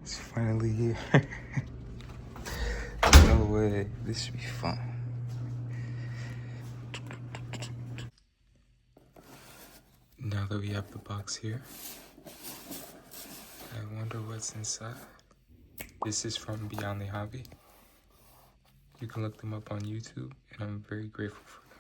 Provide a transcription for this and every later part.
It's finally here. No way. This should be fun. Now that we have the box here, I wonder what's inside. This is from Beyond the Hobby. You can look them up on YouTube, and I'm very grateful for them.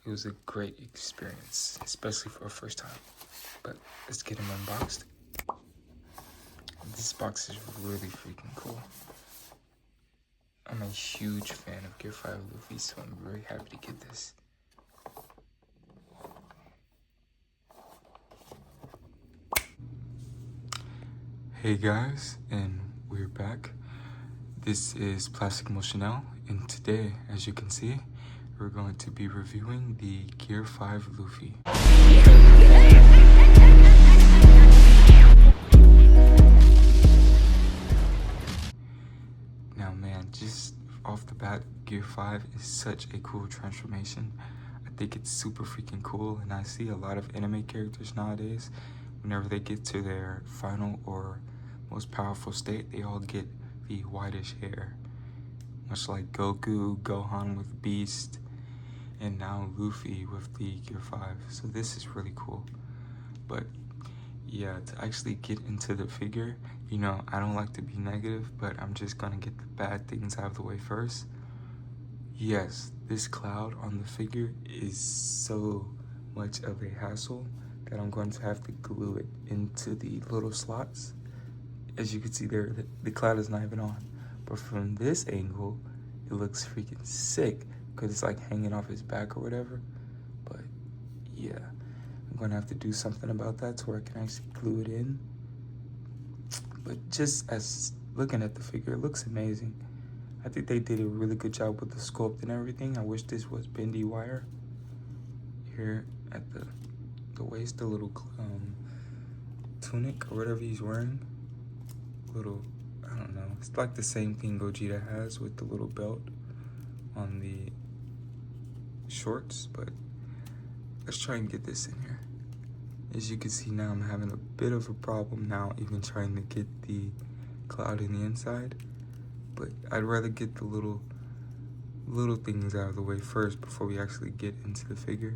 It was a great experience, especially for a first time. But let's get them unboxed. This box is really freaking cool. I'm a huge fan of Gear 5 Luffy, so I'm very happy to get this. Hey guys, and we're back. This is Plastic Motionel, and today, as you can see, we're going to be reviewing the Gear 5 Luffy. Now man, just off the bat, Gear 5 is such a cool transformation. I think it's super freaking cool, and I see a lot of anime characters nowadays, whenever they get to their final or most powerful state, they all get the whitish hair. Much like Goku, Gohan with Beast, and now Luffy with the Gear 5. So this is really cool. But yeah, to actually get into the figure, you know, I don't like to be negative, but I'm just gonna get the bad things out of the way first. Yes, this cloud on the figure is so much of a hassle that I'm going to have to glue it into the little slots. As you can see there, the cloud is not even on. But from this angle, it looks freaking sick because it's like hanging off his back or whatever. But yeah, I'm gonna have to do something about that to where I can actually glue it in. But just as looking at the figure, it looks amazing. I think they did a really good job with the sculpt and everything. I wish this was bendy wire. Here at the waist, the little tunic or whatever he's wearing. Little, I don't know, it's like the same thing Gogeta has with the little belt on the shorts, but let's try and get this in here. As you can see now, I'm having a bit of a problem now even trying to get the cloud in the inside, but I'd rather get the little things out of the way first before we actually get into the figure.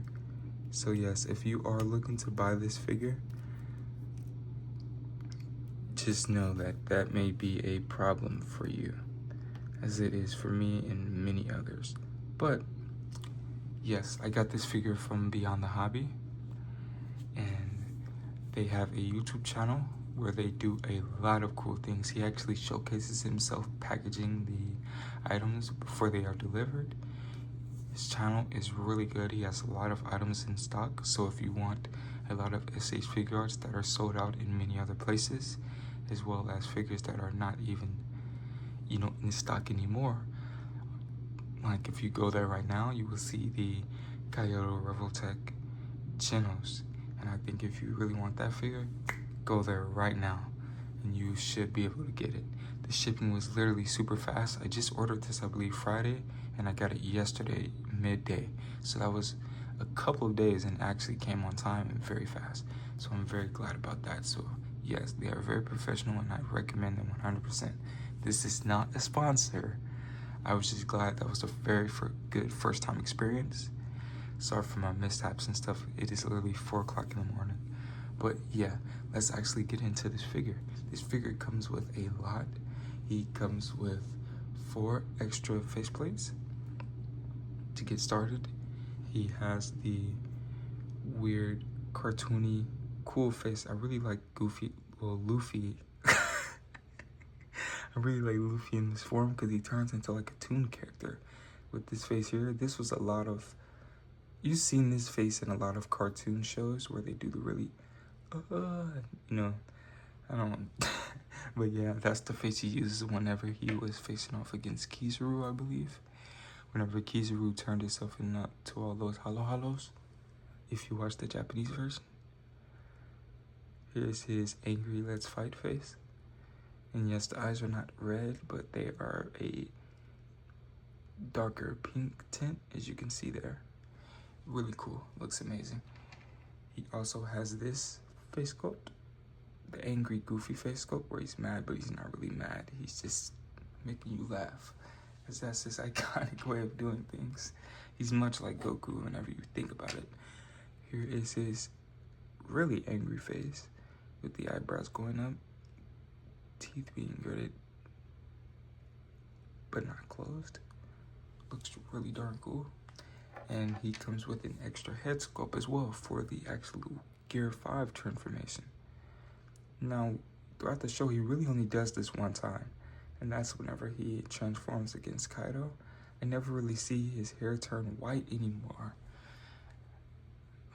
So yes, if you are looking to buy this figure, just know that that may be a problem for you, as it is for me and many others. But yes, I got this figure from Beyond the Hobby, and they have a YouTube channel where they do a lot of cool things. He actually showcases himself packaging the items before they are delivered. His channel is really good. He has a lot of items in stock, so if you want a lot of SH figure arts that are sold out in many other places, as well as figures that are not even, you know, in stock anymore. Like if you go there right now, you will see the Kyoto Revoltech Genos. And I think if you really want that figure, go there right now and you should be able to get it. The shipping was literally super fast. I just ordered this, I believe, Friday, and I got it yesterday, midday. So that was a couple of days and actually came on time and very fast. So I'm very glad about that. So yes, they are very professional and I recommend them 100%. This is not a sponsor. I was just glad that was a very good first time experience. Sorry for my mishaps and stuff. It is literally 4 o'clock in the morning. But yeah, let's actually get into this figure. This figure comes with a lot. He comes with 4 extra faceplates. To get started, he has the weird, cartoony, cool face. I really like Luffy. I really like Luffy in this form because he turns into like a toon character with this face here. This was a lot of, you've seen this face in a lot of cartoon shows where they do the really, you know, I don't know. But yeah, that's the face he uses whenever he was facing off against Kizaru, I believe. Whenever Kizaru turned himself into all those halos, if you watch the Japanese version. Here's his angry let's fight face. And yes, the eyes are not red, but they are a darker pink tint, as you can see there. Really cool, looks amazing. He also has this face sculpt. the angry Goofy face sculpt where he's mad, but he's not really mad. He's just making you laugh, because that's his iconic way of doing things. He's much like Goku whenever you think about it. Here is his really angry face with the eyebrows going up, teeth being gritted but not closed. Looks really darn cool. And he comes with an extra head sculpt as well for the actual Gear 5 transformation. Now, throughout the show, he really only does this one time, and that's whenever he transforms against Kaido. I never really see his hair turn white anymore.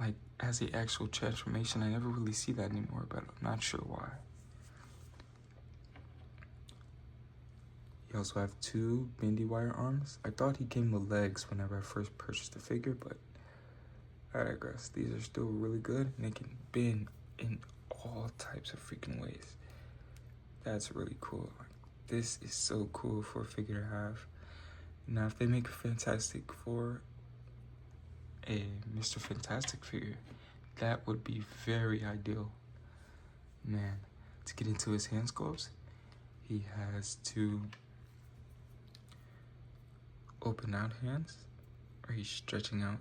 Like, as the actual transformation, I never really see that anymore, but I'm not sure why. You also have 2 bendy wire arms. I thought he came with legs whenever I first purchased the figure, but I digress. These are still really good, and they can bend in all types of freaking ways. That's really cool. Like, this is so cool for a figure to have. Now, if they make a Fantastic Four a Mr. Fantastic figure, that would be very ideal. Man, to get into his hand sculpts, he has 2 open out hands, where he's stretching out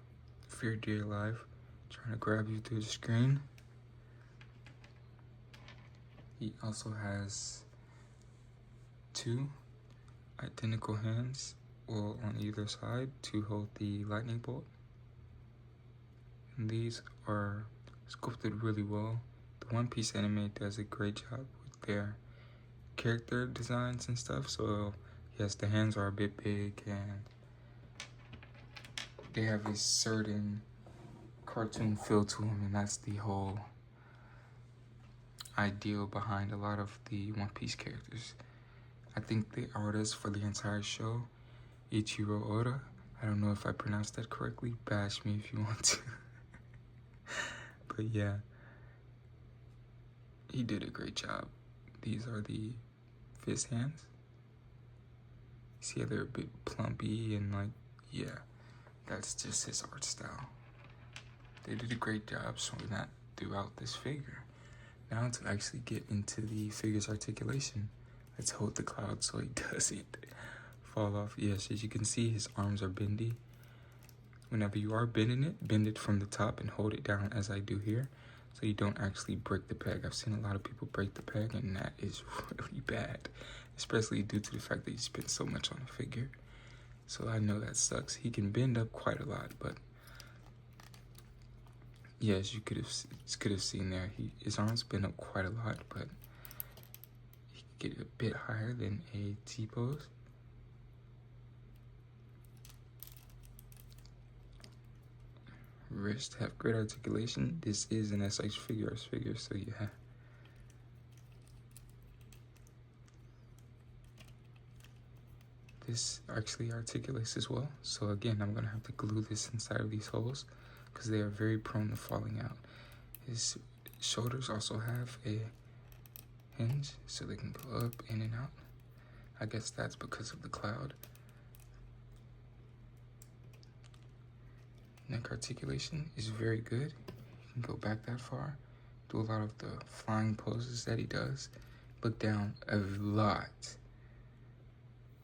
for your dear life, trying to grab you through the screen. He also has 2 identical hands, well, on either side, to hold the lightning bolt. And these are sculpted really well. The One Piece anime does a great job with their character designs and stuff. So yes, the hands are a bit big and they have a certain cartoon feel to them, and that's the whole ideal behind a lot of the One Piece characters. I think the artist for the entire show, Ichiro Oda, I don't know if I pronounced that correctly, bash me if you want to. But yeah, he did a great job. These are the fist hands. See how they're a bit plumpy and like, yeah, that's just his art style. They did a great job showing that throughout this figure. Now to actually get into the figure's articulation, let's hold the cloud so he doesn't fall off. Yes, as you can see, his arms are bendy. Whenever you are bending it, bend it from the top and hold it down as I do here, so you don't actually break the peg. I've seen a lot of people break the peg, and that is really bad, especially due to the fact that you spend so much on a figure. So I know that sucks. He can bend up quite a lot, but yes, you could have seen there, his arms bend up quite a lot, but he could get a bit higher than a T-pose. Wrist have great articulation. This is an SH figure, so yeah. This actually articulates as well. So again, I'm gonna have to glue this inside of these holes because they are very prone to falling out. His shoulders also have a hinge, so they can go up, in and out. I guess that's because of the cloud. Neck articulation is very good. You can go back that far, do a lot of the flying poses that he does, look down a lot.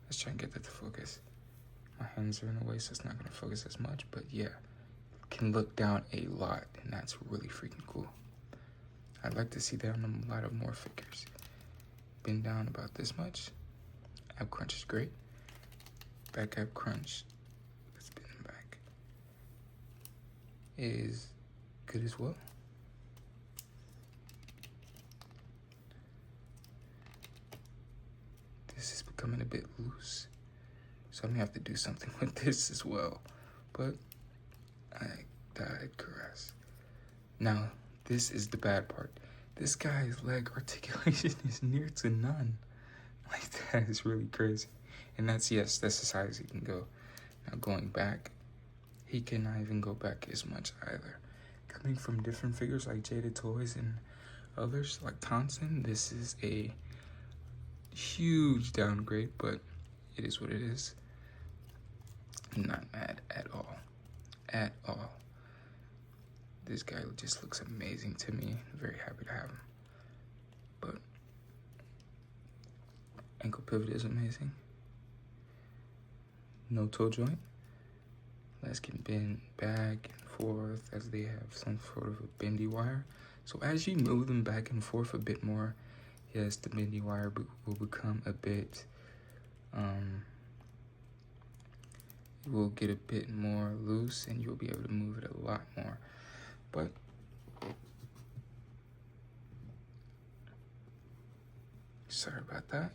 Let's try and get that to focus. My hands are in the way, so it's not gonna focus as much, but yeah, can look down a lot, and that's really freaking cool. I'd like to see that on a lot of more figures. Bend down about this much. Ab crunch is great. Back ab crunch, let's bend them back, is good as well. This is becoming a bit loose, so I'm gonna have to do something with this as well, but I digress. Now, this is the bad part. This guy's leg articulation is near to none. Like, that is really crazy. And that's as high as he can go. Now, going back, he cannot even go back as much either. Coming from different figures like Jada Toys and others like Thompson, this is a huge downgrade, but it is what it is. I'm not mad at all. At all. This guy just looks amazing to me. I'm very happy to have him. But ankle pivot is amazing. No toe joint. Legs can bend back and forth as they have some sort of a bendy wire. So as you move them back and forth a bit more, yes, the bendy wire will become a bit, it will get a bit more loose and you'll be able to move it a lot more. But sorry about that.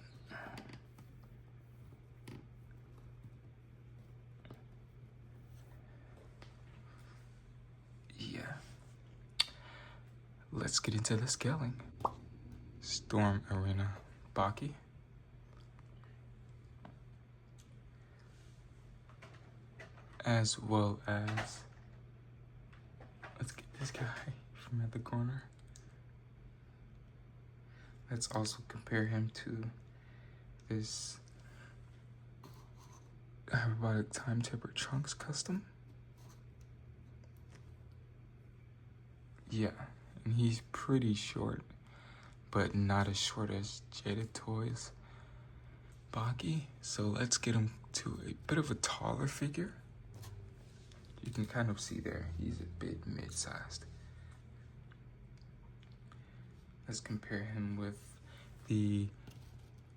Yeah. Let's get into the scaling. Storm Arena Baki. As well as, let's get this guy from at the corner. Let's also compare him to this Hyperbolic Time Tipper Trunks custom. Yeah, and he's pretty short, but not as short as Jada Toys Baki. So let's get him to a bit of a taller figure. You can kind of see there, he's a bit mid-sized. Let's compare him with the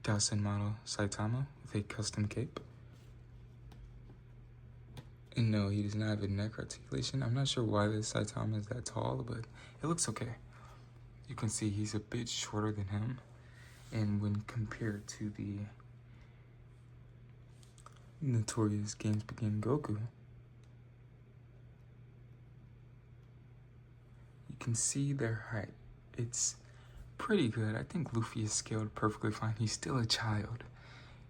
Daisen model Saitama with a custom cape. And no, he does not have a neck articulation. I'm not sure why this Saitama is that tall, but it looks okay. You can see he's a bit shorter than him. And when compared to the Notorious Games Begin Goku, you can see their height. It's pretty good. I think Luffy is scaled perfectly fine. He's still a child,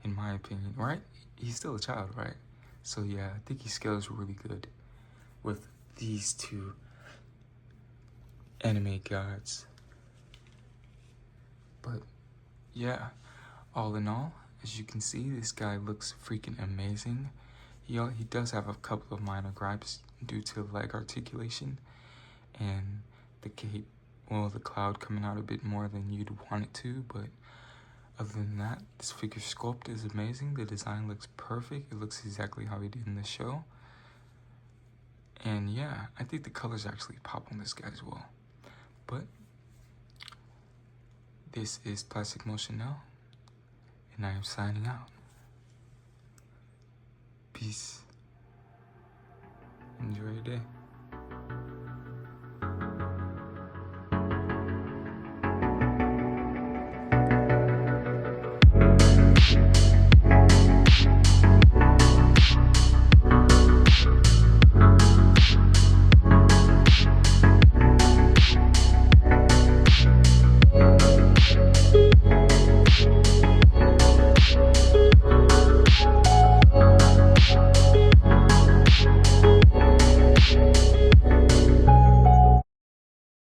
in my opinion, right? He's still a child, right? So yeah, I think he scales really good with these two anime gods. But yeah, all in all, as you can see, this guy looks freaking amazing. He does have a couple of minor gripes due to leg articulation and the cape, well, the cloud coming out a bit more than you'd want it to, but other than that, this figure sculpt is amazing. The design looks perfect. It looks exactly how he did in the show. And yeah, I think the colors actually pop on this guy as well. But this is Plastic Motion now, and I am signing out. Peace. Enjoy your day.